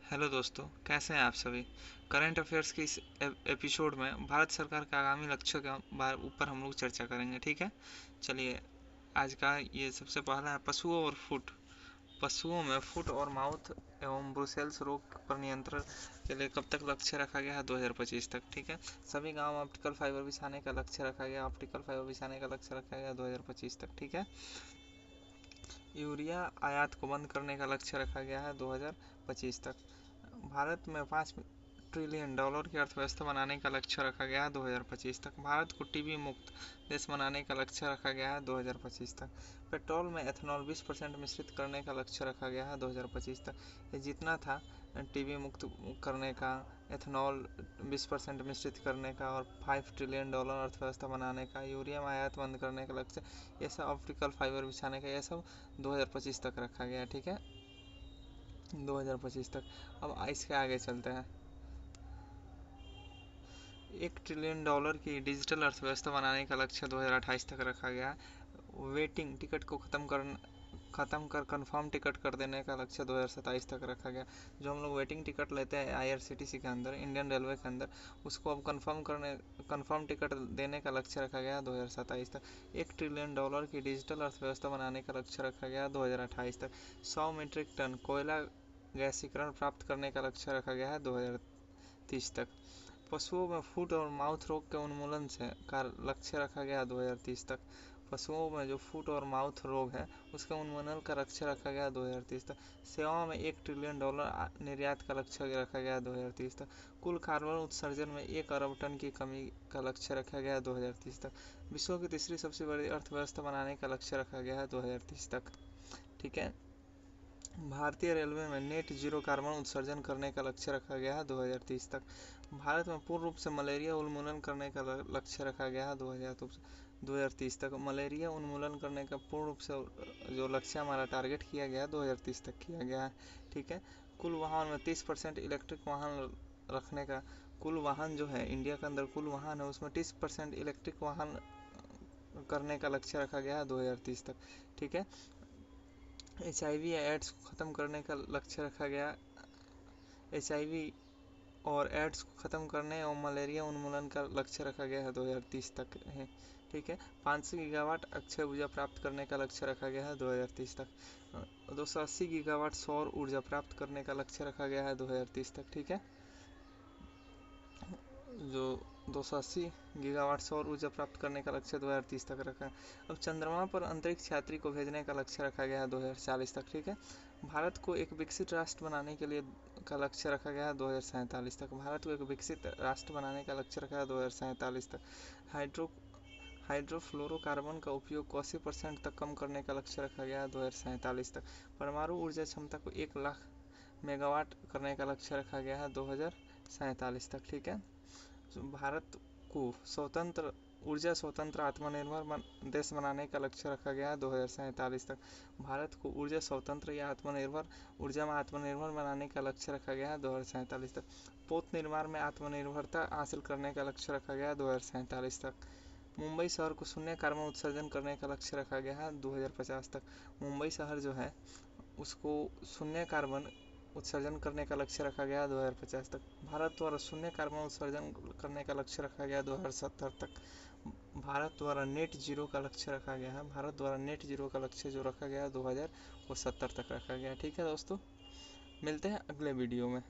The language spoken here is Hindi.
हेलो दोस्तों, कैसे हैं आप सभी। करंट अफेयर्स के इस एपिसोड में भारत सरकार के आगामी लक्ष्यों के ऊपर हम लोग चर्चा करेंगे। ठीक है, चलिए। आज का ये सबसे पहला है पशुओं और फुट। पशुओं में फुट और माउथ एवं ब्रुसेल्स रोग पर नियंत्रण के लिए कब तक लक्ष्य रखा गया है? 2025 तक। ठीक है, सभी गांव में ऑप्टिकल फाइबर बिछाने का लक्ष्य रखा गया। ऑप्टिकल फाइबर बिछाने का लक्ष्य रखा गया 2025 तक। ठीक है, यूरिया आयात को बंद करने का लक्ष्य रखा गया है 2025 तक। भारत में $5 ट्रिलियन की अर्थव्यवस्था बनाने का लक्ष्य रखा गया है 2025 तक। भारत को टीबी मुक्त देश बनाने का लक्ष्य रखा गया है 2025 तक। पेट्रोल में एथेनॉल 20% मिश्रित करने का लक्ष्य रखा गया है 2025 तक। ये जितना था टीबी मुक्त करने का, एथेनॉल 20% मिश्रित करने का और $5 ट्रिलियन अर्थव्यवस्था बनाने का, यूरिया में आयात बंद करने का लक्ष्य, ये सब ऑप्टिकल फाइबर बिछाने का, ये सब 2025 तक रखा गया। ठीक है, 2025 तक। अब इसके आगे चलते हैं। $1 ट्रिलियन की डिजिटल अर्थव्यवस्था बनाने का लक्ष्य 2028 तक रखा गया। वेटिंग टिकट को खत्म कर कंफर्म टिकट कर देने का लक्ष्य 2027 तक रखा गया। जो हम लोग वेटिंग टिकट लेते हैं IRCTC के अंदर, इंडियन रेलवे के अंदर, उसको अब कंफर्म टिकट देने का लक्ष्य रखा गया 2027 तक। $1 ट्रिलियन की डिजिटल अर्थव्यवस्था बनाने का लक्ष्य रखा गया 2028 तक। 100 मीट्रिक टन कोयला गैसीकरण प्राप्त करने का लक्ष्य रखा गया है 2030 तक। पशुओं में फुट और माउथ रोग के उन्मूलन का लक्ष्य रखा गया 2030 तक। पशुओं में जो फुट और माउथ रोग है उसके उन्मूलन का लक्ष्य रखा गया 2030 तक। सेवाओं में $1 ट्रिलियन निर्यात का लक्ष्य रखा गया 2030 तक। कुल कार्बन उत्सर्जन में 1 अरब टन की कमी का लक्ष्य रखा गया 2030 तक। विश्व की तीसरी सबसे बड़ी अर्थव्यवस्था बनाने का लक्ष्य रखा गया है 2030 तक। ठीक है, भारतीय रेलवे में नेट जीरो कार्बन उत्सर्जन करने का लक्ष्य रखा गया है 2030 तक। भारत में पूर्ण रूप से मलेरिया उन्मूलन करने का लक्ष्य रखा गया है 2030 तक। मलेरिया उन्मूलन करने का पूर्ण रूप से जो लक्ष्य हमारा टारगेट किया गया है 2030 तक किया गया है। ठीक है, कुल वाहन में 30% इलेक्ट्रिक वाहन रखने का, कुल वाहन जो है इंडिया के अंदर कुल वाहन है उसमें 30% इलेक्ट्रिक वाहन करने का लक्ष्य रखा गया है 2030 तक। ठीक है, HIV या एड्स को ख़त्म करने का लक्ष्य रखा गया। HIV और एड्स को ख़त्म करने और मलेरिया उन्मूलन का लक्ष्य रखा गया है 2030 तक है। ठीक है, 500 गीगावाट अक्षय ऊर्जा प्राप्त करने का लक्ष्य रखा गया है 2030 तक। 280 गीगावाट सौर ऊर्जा प्राप्त करने का लक्ष्य रखा गया है 2030 तक। ठीक है, जो 280 गीगावाट सौर ऊर्जा प्राप्त करने का लक्ष्य 2030 तक रखा है। अब चंद्रमा पर अंतरिक्ष यात्री को भेजने का लक्ष्य रखा गया है 2040 तक। ठीक है, भारत को एक विकसित राष्ट्र बनाने के लिए का लक्ष्य रखा गया है 2047 तक। भारत को एक विकसित राष्ट्र बनाने का लक्ष्य रखा है 2047 तक। हाइड्रोफ्लोरोकार्बन का उपयोग को 80% तक कम करने का लक्ष्य रखा गया है 2047 तक। परमाणु ऊर्जा क्षमता को 1 लाख मेगावाट करने का लक्ष्य रखा गया है 2047 तक। ठीक है, भारत को ऊर्जा स्वतंत्र आत्मनिर्भर देश बनाने का लक्ष्य रखा गया है 2047 तक। भारत को ऊर्जा स्वतंत्र या ऊर्जा में आत्मनिर्भर बनाने का लक्ष्य रखा गया है 2047 तक। पोत निर्माण में आत्मनिर्भरता हासिल करने का लक्ष्य रखा गया है 2047 तक। मुंबई शहर को शून्य कार्बन उत्सर्जन करने का लक्ष्य रखा गया है 2050 तक। मुंबई शहर जो है उसको शून्य कार्बन उत्सर्जन करने का लक्ष्य रखा गया 2050 तक। भारत द्वारा शून्य कार्बन उत्सर्जन करने का लक्ष्य रखा गया 2070 तक। भारत द्वारा नेट जीरो का लक्ष्य रखा गया है। भारत द्वारा नेट जीरो का लक्ष्य जो रखा गया है 2070 तक रखा गया। ठीक है दोस्तों, मिलते हैं अगले वीडियो में।